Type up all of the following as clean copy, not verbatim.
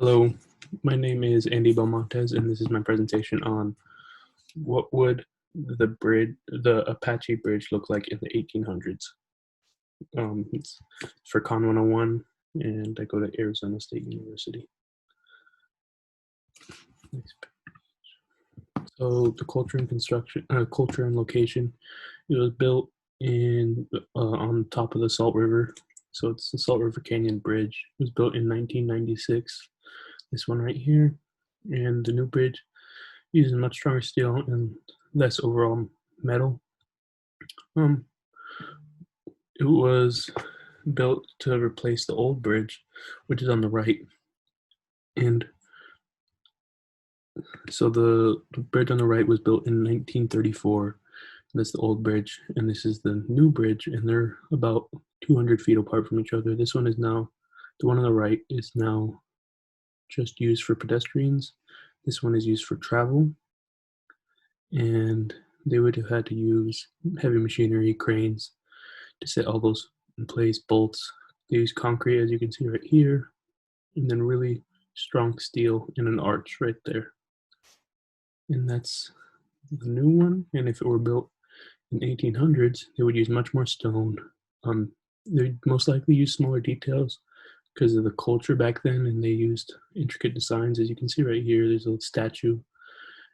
Hello, my name is Andy Belmontes, and this is my presentation on what would the Apache bridge look like in the 1800s. It's for Con 101, and I go to Arizona State University. So the culture and location, it was built in on top of the Salt River. So it's the Salt River Canyon Bridge. It was built in 1996. This one right here, and the new bridge uses much stronger steel and less overall metal. Um, it was built to replace the old bridge, which is on the right. And so the bridge on the right was built in 1934. That's the old bridge, and this is the new bridge, and they're about 200 feet apart from each other. This one is now, the one on the right is now just used for pedestrians. This one is used for travel, and they would have had to use heavy machinery, cranes, to set all those in place, bolts. They use concrete, as you can see right here, and then really strong steel in an arch right there. And that's the new one. And if it were built in 1800s, they would use much more stone. They'd most likely use smaller details because of the culture back then, and they used intricate designs. As you can see right here, there's a statue.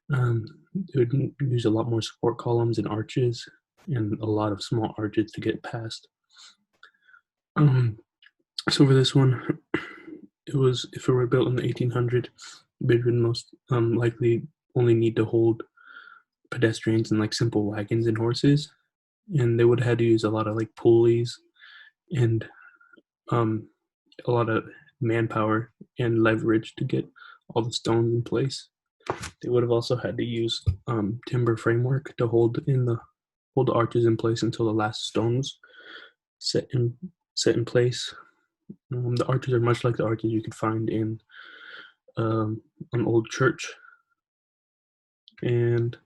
They would use a lot more support columns and arches, and a lot of small arches to get past. So for this one, it was, if it were built in the 1800s, the bridge would most likely only need to hold pedestrians and like simple wagons and horses, and they would have had to use a lot of like pulleys and um, a lot of manpower and leverage to get all the stones in place. They would have also had to use timber framework to hold the arches in place until the last stones set in place. The arches are much like the arches you could find in an old church, and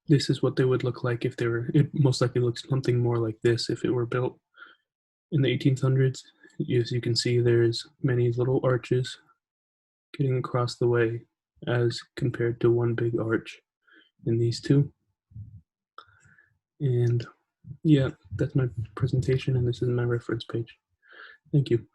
this is what they would look like if they were. It most likely looks something more like this if it were built in the 1800s. As you can see, there's many little arches getting across the way as compared to one big arch in these two. And yeah, that's my presentation, and this is my reference page. Thank you.